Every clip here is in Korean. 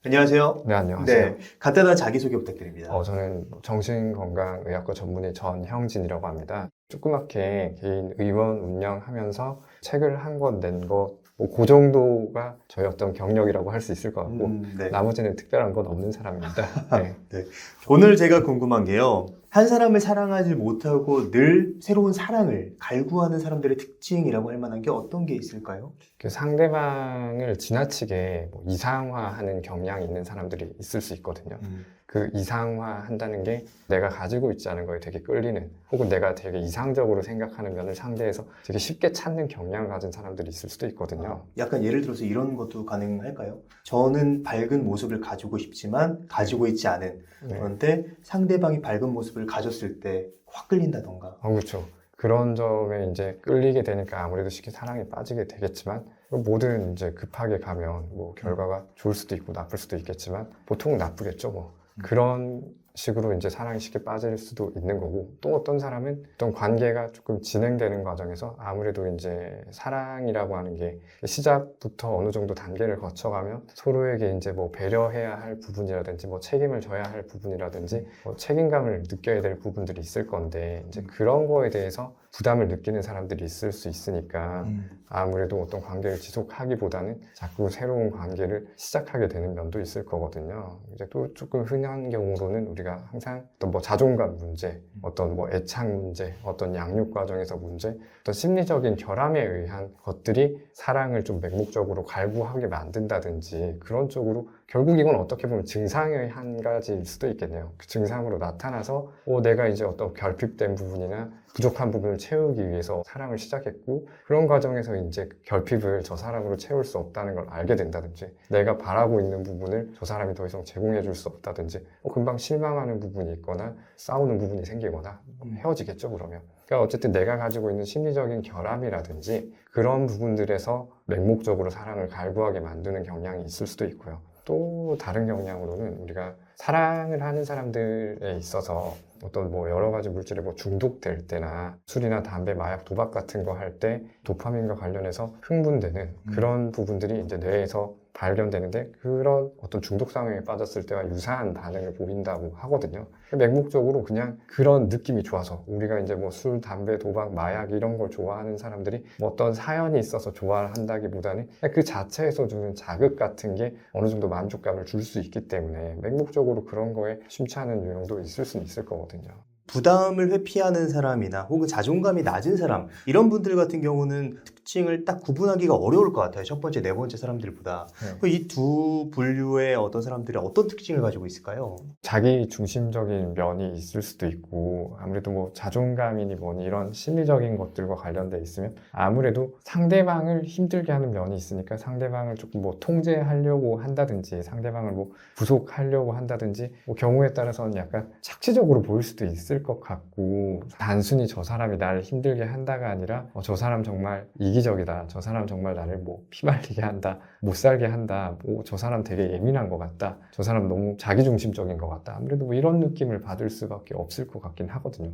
안녕하세요. 네, 안녕하세요. 간단한 자기소개 부탁드립니다. 저는 정신건강의학과 전문의 전형진이라고 합니다. 조그맣게 개인 의원 운영하면서 책을 한 권 낸 것, 그 정도가 저희 어떤 경력이라고 할 수 있을 것 같고, 네. 나머지는 특별한 건 없는 사람입니다. 네. 네. 오늘 제가 궁금한 게요. 한 사람을 사랑하지 못하고 늘 새로운 사랑을 갈구하는 사람들의 특징이라고 할 만한 게 어떤 게 있을까요? 그 상대방을 지나치게 이상화하는 경향이 있는 사람들이 있을 수 있거든요. 그 이상화한다는 게 내가 가지고 있지 않은 거에 되게 끌리는, 혹은 내가 되게 이상적으로 생각하는 면을 상대에서 되게 쉽게 찾는 경향을 가진 사람들이 있을 수도 있거든요. 약간 예를 들어서 이런 것도 가능할까요? 저는 밝은 모습을 가지고 싶지만 가지고 있지 않은, 네. 그런데 상대방이 밝은 모습을 가졌을 때 확 끌린다던가. 그렇죠. 그런 점에 이제 끌리게 되니까 아무래도 쉽게 사랑에 빠지게 되겠지만, 뭐든 이제 급하게 가면 뭐 결과가 좋을 수도 있고 나쁠 수도 있겠지만 보통은 나쁘겠죠, 뭐. 그런 식으로 이제 사랑이 쉽게 빠질 수도 있는 거고, 또 어떤 사람은 어떤 관계가 조금 진행되는 과정에서 아무래도 이제 사랑이라고 하는 게 시작부터 어느 정도 단계를 거쳐가면 서로에게 이제 뭐 배려해야 할 부분이라든지 뭐 책임을 져야 할 부분이라든지 뭐 책임감을 느껴야 될 부분들이 있을 건데, 이제 그런 거에 대해서 부담을 느끼는 사람들이 있을 수 있으니까 아무래도 어떤 관계를 지속하기보다는 자꾸 새로운 관계를 시작하게 되는 면도 있을 거거든요. 이제 또 조금 흔한 경우로는 우리가 항상 어떤 뭐 자존감 문제, 어떤 뭐 애착 문제, 어떤 양육 과정에서 문제, 어떤 심리적인 결함에 의한 것들이 사랑을 좀 맹목적으로 갈구하게 만든다든지 그런 쪽으로, 결국 이건 어떻게 보면 증상의 한 가지일 수도 있겠네요. 그 증상으로 나타나서 내가 이제 어떤 결핍된 부분이나 부족한 부분을 채우기 위해서 사랑을 시작했고, 그런 과정에서 이제 결핍을 저 사람으로 채울 수 없다는 걸 알게 된다든지, 내가 바라고 있는 부분을 저 사람이 더 이상 제공해 줄 수 없다든지, 금방 실망하는 부분이 있거나 싸우는 부분이 생기거나 헤어지겠죠, 그러면. 그러니까 어쨌든 내가 가지고 있는 심리적인 결함이라든지 그런 부분들에서 맹목적으로 사랑을 갈구하게 만드는 경향이 있을 수도 있고요. 또 다른 경향으로는 우리가 사랑을 하는 사람들에 있어서 어떤 뭐 여러 가지 물질에 뭐 중독될 때나 술이나 담배, 마약, 도박 같은 거 할 때 도파민과 관련해서 흥분되는 그런 부분들이 이제 뇌에서 발견되는데, 그런 어떤 중독 상황에 빠졌을 때와 유사한 반응을 보인다고 하거든요. 맹목적으로 그냥 그런 느낌이 좋아서, 우리가 이제 뭐 술, 담배, 도박, 마약 이런 걸 좋아하는 사람들이 뭐 어떤 사연이 있어서 좋아한다기보다는 그 자체에서 주는 자극 같은 게 어느 정도 만족감을 줄 수 있기 때문에 맹목적으로 그런 거에 심취하는 유형도 있을 수는 있을 거거든요. 부담을 회피하는 사람이나 혹은 자존감이 낮은 사람, 이런 분들 같은 경우는 특징을 딱 구분하기가 어려울 것 같아요. 첫 번째, 네 번째 사람들보다. 이 두 분류의 어떤 사람들이 어떤 특징을 가지고 있을까요? 자기 중심적인 면이 있을 수도 있고, 아무래도 뭐 자존감이니 뭐니 이런 심리적인 것들과 관련돼 있으면 아무래도 상대방을 힘들게 하는 면이 있으니까 상대방을 조금 뭐 통제하려고 한다든지, 상대방을 뭐 구속하려고 한다든지, 뭐 경우에 따라서는 약간 착취적으로 보일 수도 있을 것 같고, 단순히 저 사람이 나를 힘들게 한다가 아니라 저 사람 정말 이기적이다, 저 사람 정말 나를 뭐 피말리게 한다, 못 살게 한다, 저 사람 되게 예민한 것 같다, 저 사람 너무 자기중심적인 것 같다, 아무래도 뭐 이런 느낌을 받을 수밖에 없을 것 같긴 하거든요.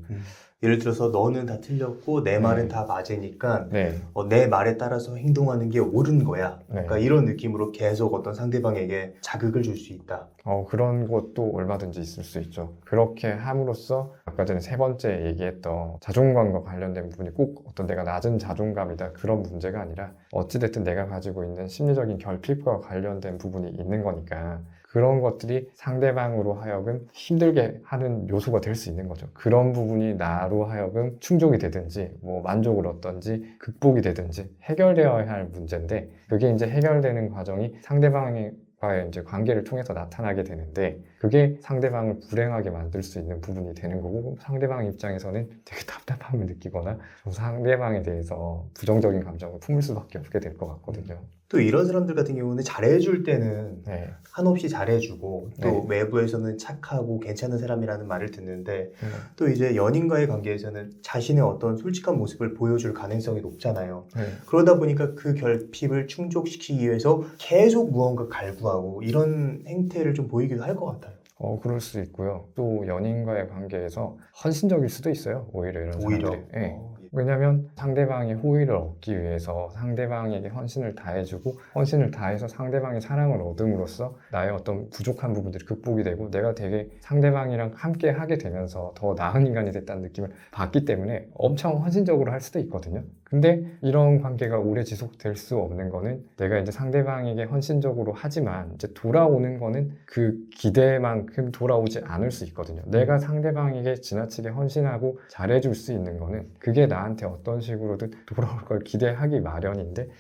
예를 들어서 너는 다 틀렸고 내 말은 다 맞으니까 네. 내 말에 따라서 행동하는 게 옳은 거야. 네. 그러니까 이런 느낌으로 계속 어떤 상대방에게 자극을 줄 수 있다. 그런 것도 얼마든지 있을 수 있죠. 그렇게 함으로써 아까 전에 세 번째 얘기했던 자존감과 관련된 부분이 꼭 어떤 내가 낮은 자존감이다 그런 문제가 아니라, 어찌됐든 내가 가지고 있는 심리적인 결핍과 관련된 부분이 있는 거니까 그런 것들이 상대방으로 하여금 힘들게 하는 요소가 될 수 있는 거죠. 그런 부분이 나로 하여금 충족이 되든지 뭐 만족을 얻든지 극복이 되든지 해결되어야 할 문제인데, 그게 이제 해결되는 과정이 상대방과의 이제 관계를 통해서 나타나게 되는데, 그게 상대방을 불행하게 만들 수 있는 부분이 되는 거고, 상대방 입장에서는 되게 답답함을 느끼거나 좀 상대방에 대해서 부정적인 감정을 품을 수밖에 없게 될 것 같거든요. 또 이런 사람들 같은 경우는 잘해줄 때는 네. 한없이 잘해주고, 또 네. 외부에서는 착하고 괜찮은 사람이라는 말을 듣는데, 또 이제 연인과의 관계에서는 자신의 어떤 솔직한 모습을 보여줄 가능성이 높잖아요. 네. 그러다 보니까 그 결핍을 충족시키기 위해서 계속 무언가 갈구하고 이런 행태를 좀 보이기도 할 것 같아요. 그럴 수 있고요. 또 연인과의 관계에서 헌신적일 수도 있어요. 오히려 이런 오히려. 사람들이. 네. 왜냐면 상대방의 호의를 얻기 위해서 상대방에게 헌신을 다해주고 헌신을 다해서 상대방의 사랑을 얻음으로써 나의 어떤 부족한 부분들이 극복이 되고 내가 되게 상대방이랑 함께 하게 되면서 더 나은 인간이 됐다는 느낌을 받기 때문에 엄청 헌신적으로 할 수도 있거든요. 근데 이런 관계가 오래 지속될 수 없는 거는 내가 이제 상대방에게 헌신적으로 하지만 이제 돌아오는 거는 그 기대만큼 돌아오지 않을 수 있거든요. 내가 상대방에게 지나치게 헌신하고 잘해줄 수 있는 거는 그게 나한테 어떤 식으로든 돌아올 걸 기대하기 마련인데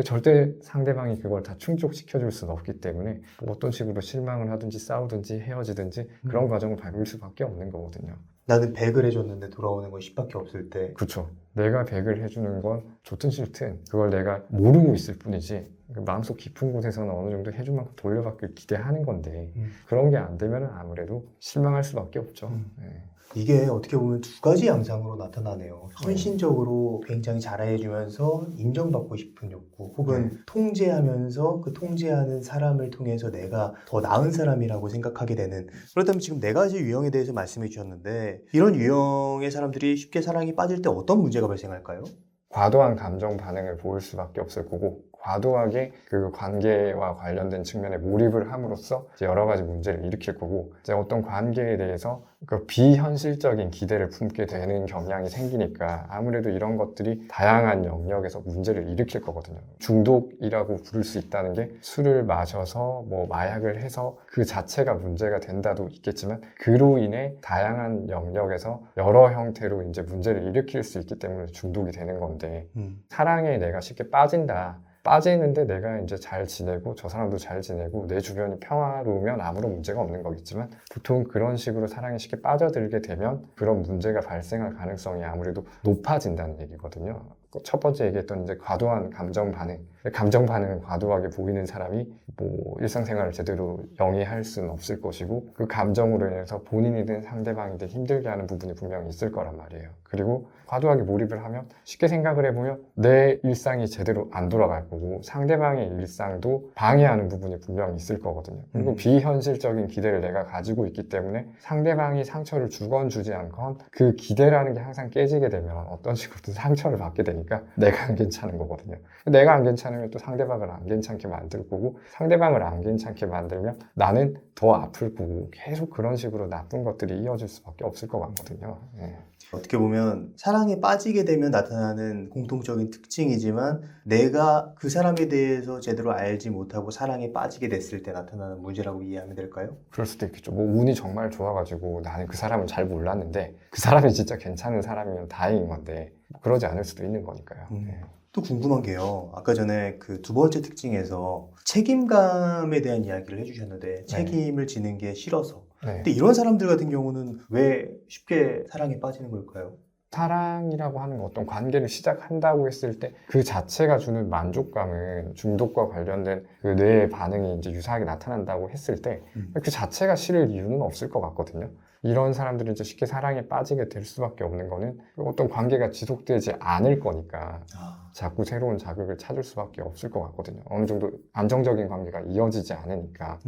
절대 상대방이 그걸 다 충족시켜줄 수는 없기 때문에 뭐 어떤 식으로 실망을 하든지 싸우든지 헤어지든지 그런 과정을 밟을 수밖에 없는 거거든요. 나는 100을 해줬는데 돌아오는 건 10밖에 없을 때. 그렇죠. 내가 100을 해주는 건 좋든 싫든 그걸 내가 모르고 있을 뿐이지 그 마음속 깊은 곳에서는 어느 정도 해줄 만큼 돌려받길 기대하는 건데 그런 게 안 되면 아무래도 실망할 수밖에 없죠. 네. 이게 어떻게 보면 두 가지 양상으로 나타나네요. 헌신적으로 굉장히 잘해주면서 인정받고 싶은 욕구, 혹은 통제하면서 그 통제하는 사람을 통해서 내가 더 나은 사람이라고 생각하게 되는. 그렇다면 지금 네 가지 유형에 대해서 말씀해 주셨는데, 이런 유형의 사람들이 쉽게 사랑에 빠질 때 어떤 문제가 발생할까요? 과도한 감정 반응을 보일 수밖에 없을 거고 과도하게 그 관계와 관련된 측면에 몰입을 함으로써 이제 여러 가지 문제를 일으킬 거고 이제 어떤 관계에 대해서 그 비현실적인 기대를 품게 되는 경향이 생기니까 아무래도 이런 것들이 다양한 영역에서 문제를 일으킬 거거든요. 중독이라고 부를 수 있다는 게 술을 마셔서 뭐 마약을 해서 그 자체가 문제가 된다도 있겠지만 그로 인해 다양한 영역에서 여러 형태로 이제 문제를 일으킬 수 있기 때문에 중독이 되는 건데 사랑에 내가 쉽게 빠지는데 내가 이제 잘 지내고 저 사람도 잘 지내고 내 주변이 평화로우면 아무런 문제가 없는 거겠지만 보통 그런 식으로 사랑에 쉽게 빠져들게 되면 그런 문제가 발생할 가능성이 아무래도 높아진다는 얘기거든요. 첫 번째 얘기했던 이제 과도한 감정 반응을 과도하게 보이는 사람이 뭐 일상생활을 제대로 영위할 수는 없을 것이고 그 감정으로 인해서 본인이든 상대방이든 힘들게 하는 부분이 분명히 있을 거란 말이에요. 그리고 과도하게 몰입을 하면 쉽게 생각을 해보면 내 일상이 제대로 안 돌아갈 거고 상대방의 일상도 방해하는 부분이 분명히 있을 거거든요. 그리고 비현실적인 기대를 내가 가지고 있기 때문에 상대방이 상처를 주건 주지 않건 그 기대라는 게 항상 깨지게 되면 어떤 식으로든 상처를 받게 되니까 내가 안 괜찮은 거거든요. 내가 안 괜찮으면 또 상대방을 안 괜찮게 만들 거고 상대방을 안 괜찮게 만들면 나는 더 아플 거고 계속 그런 식으로 나쁜 것들이 이어질 수밖에 없을 것 같거든요. 네. 어떻게 보면 사랑에 빠지게 되면 나타나는 공통적인 특징이지만 내가 그 사람에 대해서 제대로 알지 못하고 사랑에 빠지게 됐을 때 나타나는 문제라고 이해하면 될까요? 그럴 수도 있겠죠. 뭐 운이 정말 좋아가지고 나는 그 사람을 잘 몰랐는데 그 사람이 진짜 괜찮은 사람이면 다행인 건데 그러지 않을 수도 있는 거니까요. 네. 또 궁금한 게요. 아까 전에 그 두 번째 특징에서 책임감에 대한 이야기를 해주셨는데 책임을 지는 게 싫어서. 네. 근데 이런 사람들 같은 경우는 왜 쉽게 사랑에 빠지는 걸까요? 사랑이라고 하는 어떤 관계를 시작한다고 했을 때 그 자체가 주는 만족감은 중독과 관련된 그 뇌의 반응이 이제 유사하게 나타난다고 했을 때 그 자체가 싫을 이유는 없을 것 같거든요. 이런 사람들이 이제 쉽게 사랑에 빠지게 될 수밖에 없는 거는 어떤 관계가 지속되지 않을 거니까 자꾸 새로운 자극을 찾을 수밖에 없을 것 같거든요. 어느 정도 안정적인 관계가 이어지지 않으니까.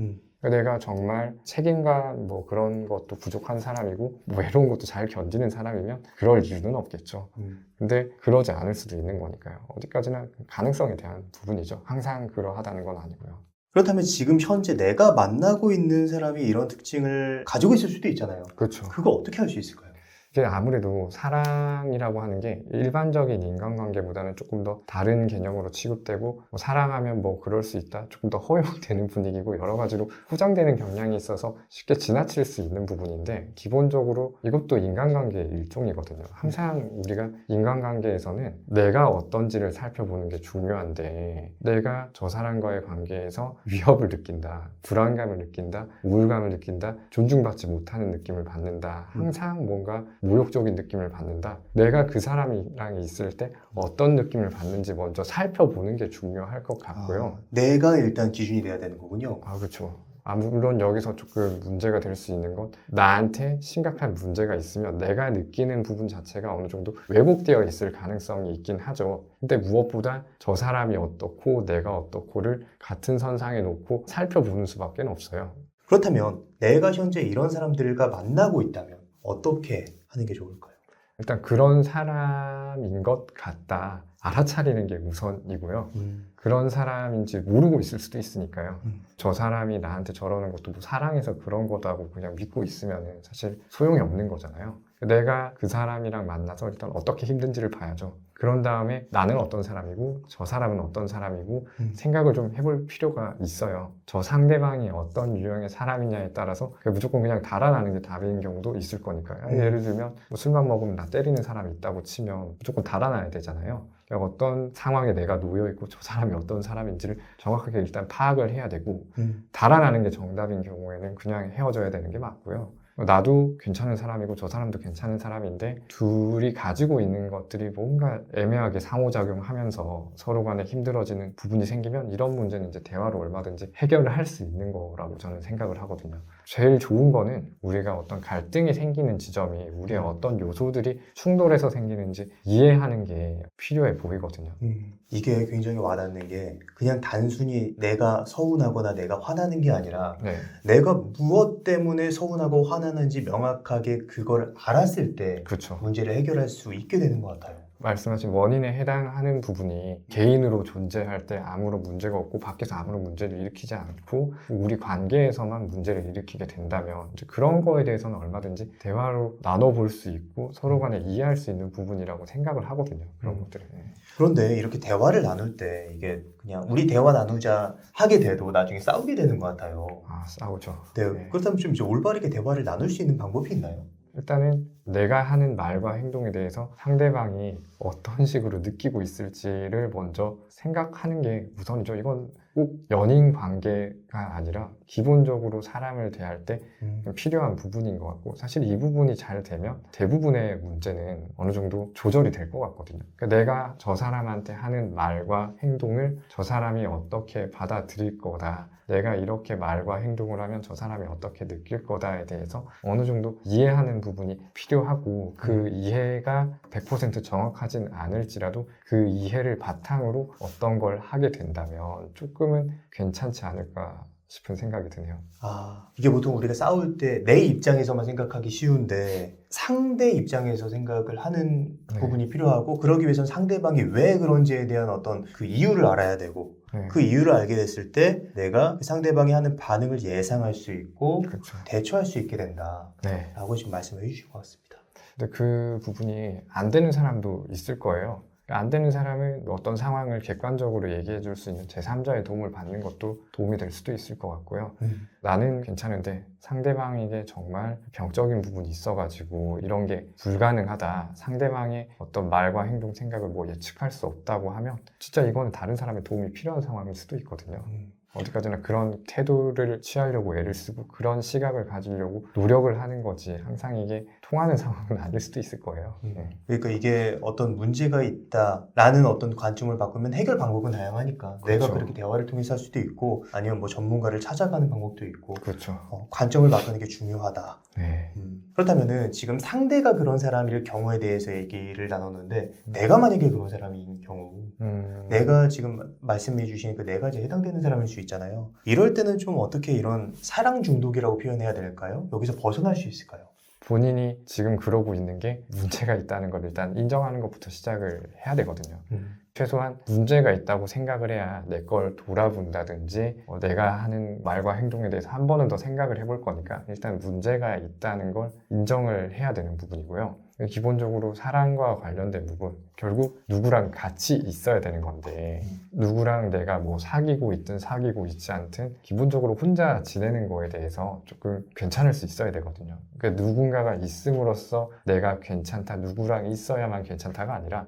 내가 정말 책임감 뭐 그런 것도 부족한 사람이고 뭐 외로운 것도 잘 견디는 사람이면 그럴 이유는 없겠죠. 근데 그러지 않을 수도 있는 거니까요. 어디까지나 가능성에 대한 부분이죠. 항상 그러하다는 건 아니고요. 그렇다면 지금 현재 내가 만나고 있는 사람이 이런 특징을 가지고 있을 수도 있잖아요. 그렇죠. 그거 어떻게 할 수 있을까요? 이게 아무래도 사랑이라고 하는 게 일반적인 인간관계보다는 조금 더 다른 개념으로 취급되고 뭐 사랑하면 뭐 그럴 수 있다 조금 더 허용되는 분위기고 여러 가지로 포장되는 경향이 있어서 쉽게 지나칠 수 있는 부분인데 기본적으로 이것도 인간관계의 일종이거든요. 항상 우리가 인간관계에서는 내가 어떤지를 살펴보는 게 중요한데 내가 저 사람과의 관계에서 위협을 느낀다, 불안감을 느낀다, 우울감을 느낀다, 존중받지 못하는 느낌을 받는다, 항상 뭔가 모욕적인 느낌을 받는다. 내가 그 사람이랑 있을 때 어떤 느낌을 받는지 먼저 살펴보는 게 중요할 것 같고요. 내가 일단 기준이 돼야 되는 거군요. 그렇죠. 물론 여기서 조금 문제가 될 수 있는 건 나한테 심각한 문제가 있으면 내가 느끼는 부분 자체가 어느 정도 왜곡되어 있을 가능성이 있긴 하죠. 근데 무엇보다 저 사람이 어떻고 내가 어떻고를 같은 선상에 놓고 살펴보는 수밖에 없어요. 그렇다면 내가 현재 이런 사람들과 만나고 있다면 어떻게 하는 게 좋을까요? 일단 그런 사람인 것 같다. 알아차리는 게 우선이고요. 그런 사람인지 모르고 있을 수도 있으니까요. 저 사람이 나한테 저러는 것도 뭐 사랑해서 그런 거다고 그냥 믿고 있으면 사실 소용이 없는 거잖아요. 내가 그 사람이랑 만나서 일단 어떻게 힘든지를 봐야죠. 그런 다음에 나는 어떤 사람이고 저 사람은 어떤 사람이고 생각을 좀 해볼 필요가 있어요. 저 상대방이 어떤 유형의 사람이냐에 따라서 무조건 그냥 달아나는 게 답인 경우도 있을 거니까요. 예를 들면 뭐 술만 먹으면 나 때리는 사람이 있다고 치면 무조건 달아나야 되잖아요. 그러니까 어떤 상황에 내가 놓여있고 저 사람이 어떤 사람인지를 정확하게 일단 파악을 해야 되고 달아나는 게 정답인 경우에는 그냥 헤어져야 되는 게 맞고요. 나도 괜찮은 사람이고 저 사람도 괜찮은 사람인데 둘이 가지고 있는 것들이 뭔가 애매하게 상호작용하면서 서로 간에 힘들어지는 부분이 생기면 이런 문제는 이제 대화로 얼마든지 해결을 할 수 있는 거라고 저는 생각을 하거든요. 제일 좋은 거는 우리가 어떤 갈등이 생기는 지점이 우리의 어떤 요소들이 충돌해서 생기는지 이해하는 게 필요해 보이거든요. 이게 굉장히 와닿는 게 그냥 단순히 내가 서운하거나 내가 화나는 게 아니라 네. 내가 무엇 때문에 서운하고 화나는지 명확하게 그걸 알았을 때 그렇죠. 문제를 해결할 수 있게 되는 것 같아요. 말씀하신 원인에 해당하는 부분이 개인으로 존재할 때 아무런 문제가 없고 밖에서 아무런 문제를 일으키지 않고 우리 관계에서만 문제를 일으키게 된다면 이제 그런 거에 대해서는 얼마든지 대화로 나눠볼 수 있고 서로 간에 이해할 수 있는 부분이라고 생각을 하거든요. 그런 것들은. 그런데 이렇게 대화를 나눌 때 이게 그냥 우리 대화 나누자 하게 돼도 나중에 싸우게 되는 것 같아요. 아, 싸우죠. 네. 네. 그렇다면 좀 이제 올바르게 대화를 나눌 수 있는 방법이 있나요? 일단은 내가 하는 말과 행동에 대해서 상대방이 어떤 식으로 느끼고 있을지를 먼저 생각하는 게 우선이죠. 이건 꼭 연인 관계가 아니라 기본적으로 사람을 대할 때 필요한 부분인 것 같고 사실 이 부분이 잘 되면 대부분의 문제는 어느 정도 조절이 될 것 같거든요. 그러니까 내가 저 사람한테 하는 말과 행동을 저 사람이 어떻게 받아들일 거다. 내가 이렇게 말과 행동을 하면 저 사람이 어떻게 느낄 거다에 대해서 어느 정도 이해하는 부분이 필요하고 그 이해가 100% 정확하진 않을지라도 그 이해를 바탕으로 어떤 걸 하게 된다면 조금은 괜찮지 않을까 싶은 생각이 드네요. 아, 이게 보통 우리가 싸울 때 내 입장에서만 생각하기 쉬운데 상대 입장에서 생각을 하는 네. 부분이 필요하고 그러기 위해서는 상대방이 왜 그런지에 대한 어떤 그 이유를 알아야 되고 네. 그 이유를 알게 됐을 때 내가 그 상대방이 하는 반응을 예상할 수 있고 그렇죠. 대처할 수 있게 된다 네. 라고 지금 말씀해 주신 것 같습니다. 근데 그 부분이 안 되는 사람도 있을 거예요. 안 되는 사람은 어떤 상황을 객관적으로 얘기해 줄 수 있는 제3자의 도움을 받는 것도 도움이 될 수도 있을 것 같고요. 나는 괜찮은데 상대방에게 정말 병적인 부분이 있어가지고 이런 게 불가능하다. 상대방의 어떤 말과 행동, 생각을 뭐 예측할 수 없다고 하면 진짜 이거는 다른 사람의 도움이 필요한 상황일 수도 있거든요. 어디까지나 그런 태도를 취하려고 애를 쓰고 그런 시각을 가지려고 노력을 하는 거지 항상 이게 통하는 상황은 아닐 수도 있을 거예요. 그러니까 이게 어떤 문제가 있다라는 어떤 관점을 바꾸면 해결 방법은 다양하니까 그렇죠. 내가 그렇게 대화를 통해서 할 수도 있고 아니면 뭐 전문가를 찾아가는 방법도 있고 그렇죠. 관점을 바꾸는 게 중요하다. 네. 그렇다면은 지금 상대가 그런 사람일 경우에 대해서 얘기를 나눴는데 내가 만약에 그런 사람인 경우 내가 지금 말씀해 주신 그 네 가지에 해당되는 사람일 수 있잖아요. 이럴 때는 좀 어떻게 이런 사랑 중독이라고 표현해야 될까요? 여기서 벗어날 수 있을까요? 본인이 지금 그러고 있는 게 문제가 있다는 걸 일단 인정하는 것부터 시작을 해야 되거든요. 최소한 문제가 있다고 생각을 해야 내 걸 돌아본다든지 내가 하는 말과 행동에 대해서 한 번은 더 생각을 해볼 거니까 일단 문제가 있다는 걸 인정을 해야 되는 부분이고요. 기본적으로 사랑과 관련된 부분 결국 누구랑 같이 있어야 되는 건데 누구랑 내가 뭐 사귀고 있든 사귀고 있지 않든 기본적으로 혼자 지내는 거에 대해서 조금 괜찮을 수 있어야 되거든요. 그러니까 누군가가 있음으로써 내가 괜찮다, 누구랑 있어야만 괜찮다가 아니라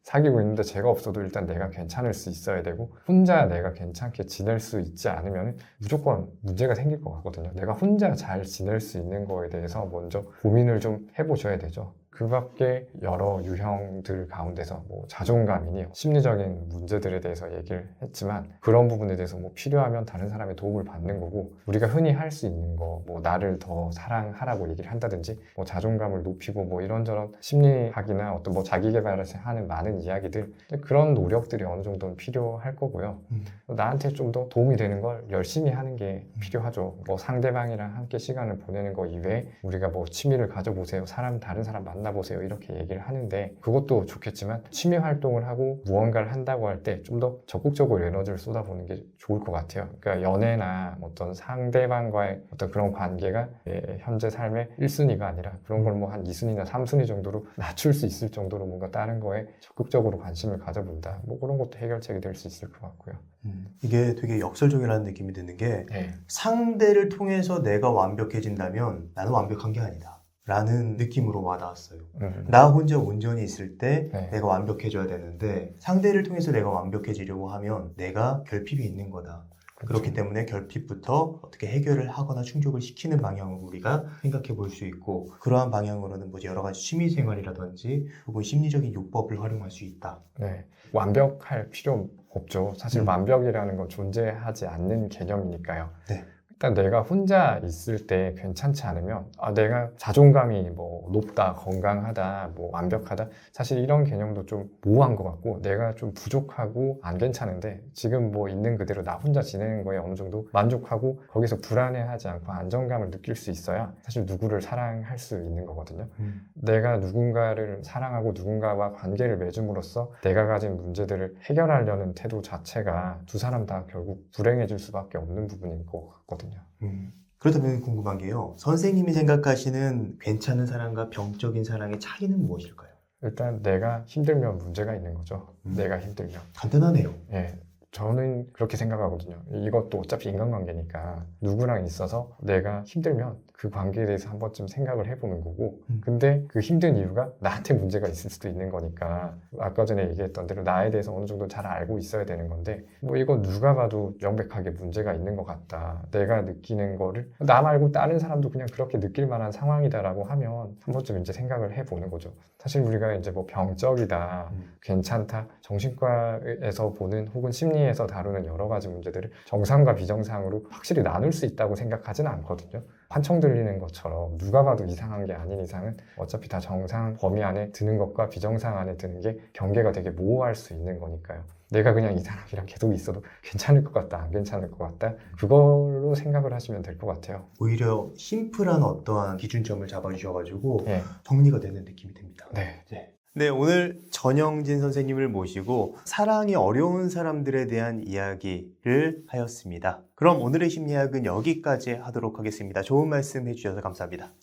사귀고 있는데 제가 없어도 일단 내가 괜찮을 수 있어야 되고 혼자 내가 괜찮게 지낼 수 있지 않으면 무조건 문제가 생길 것 같거든요. 내가 혼자 잘 지낼 수 있는 거에 대해서 먼저 고민을 좀 해보셔야 되죠. 그 밖에 여러 유형들 가운데서 뭐 자존감이니 심리적인 문제들에 대해서 얘기를 했지만 그런 부분에 대해서 뭐 필요하면 다른 사람의 도움을 받는 거고 우리가 흔히 할 수 있는 거 뭐 나를 더 사랑하라고 얘기를 한다든지 뭐 자존감을 높이고 뭐 이런저런 심리학이나 어떤 뭐 자기 개발을 하는 많은 이야기들 그런 노력들이 어느 정도는 필요할 거고요. 나한테 좀 더 도움이 되는 걸 열심히 하는 게 필요하죠. 뭐 상대방이랑 함께 시간을 보내는 거 이외에 우리가 뭐 취미를 가져보세요. 다른 사람 만나 만나보세요 이렇게 얘기를 하는데 그것도 좋겠지만 취미 활동을 하고 무언가를 한다고 할 때 좀 더 적극적으로 에너지를 쏟아보는 게 좋을 것 같아요. 그러니까 연애나 어떤 상대방과의 어떤 그런 관계가 내 현재 삶의 1순위가 아니라 그런 걸 뭐 한 2순위나 3순위 정도로 낮출 수 있을 정도로 뭔가 다른 거에 적극적으로 관심을 가져본다. 뭐 그런 것도 해결책이 될 수 있을 것 같고요. 이게 되게 역설적이라는 느낌이 드는 게 네. 상대를 통해서 내가 완벽해진다면 나는 완벽한 게 아니다 라는 느낌으로 와닿았어요. 나 혼자 온전히 있을 때 네. 내가 완벽해져야 되는데 상대를 통해서 내가 완벽해지려고 하면 내가 결핍이 있는 거다. 그렇기 때문에 결핍부터 어떻게 해결을 하거나 충족을 시키는 방향으로 우리가 생각해 볼 수 있고 그러한 방향으로는 뭐 여러 가지 취미 생활이라든지 혹은 심리적인 요법을 활용할 수 있다. 네. 완벽할 필요 없죠. 사실 완벽이라는 건 존재하지 않는 개념이니까요. 네. 일단 내가 혼자 있을 때 괜찮지 않으면 내가 자존감이 뭐 높다, 건강하다, 뭐 완벽하다 사실 이런 개념도 좀 모호한 것 같고 내가 좀 부족하고 안 괜찮은데 지금 뭐 있는 그대로 나 혼자 지내는 거에 어느 정도 만족하고 거기서 불안해하지 않고 안정감을 느낄 수 있어야 사실 누구를 사랑할 수 있는 거거든요. 내가 누군가를 사랑하고 누군가와 관계를 맺음으로써 내가 가진 문제들을 해결하려는 태도 자체가 두 사람 다 결국 불행해질 수밖에 없는 부분인 것 같거든요. 그렇다면 궁금한 게요. 선생님이 생각하시는 괜찮은 사랑과 병적인 사랑의 차이는 무엇일까요? 일단 내가 힘들면 문제가 있는 거죠. 내가 힘들면. 간단하네요. 예. 저는 그렇게 생각하거든요. 이것도 어차피 인간관계니까 누구랑 있어서 내가 힘들면 그 관계에 대해서 한 번쯤 생각을 해보는 거고 근데 그 힘든 이유가 나한테 문제가 있을 수도 있는 거니까 아까 전에 얘기했던 대로 나에 대해서 어느 정도 잘 알고 있어야 되는 건데 뭐 이거 누가 봐도 명백하게 문제가 있는 것 같다. 내가 느끼는 거를 나 말고 다른 사람도 그냥 그렇게 느낄 만한 상황이다라고 하면 한 번쯤 이제 생각을 해보는 거죠. 사실 우리가 이제 뭐 병적이다, 괜찮다, 정신과에서 보는 혹은 심리에서 다루는 여러 가지 문제들을 정상과 비정상으로 확실히 나눌 수 있다고 생각하지는 않거든요. 환청 들리는 것처럼 누가 봐도 이상한 게 아닌 이상은 어차피 다 정상 범위 안에 드는 것과 비정상 안에 드는 게 경계가 되게 모호할 수 있는 거니까요. 내가 그냥 이 사람이랑 계속 있어도 괜찮을 것 같다, 안 괜찮을 것 같다 그걸로 생각을 하시면 될 것 같아요. 오히려 심플한 어떠한 기준점을 잡아주셔가지고 네. 정리가 되는 느낌이 듭니다. 네. 네, 오늘 전영진 선생님을 모시고 사랑이 어려운 사람들에 대한 이야기를 하였습니다. 그럼 오늘의 심리학은 여기까지 하도록 하겠습니다. 좋은 말씀 해주셔서 감사합니다.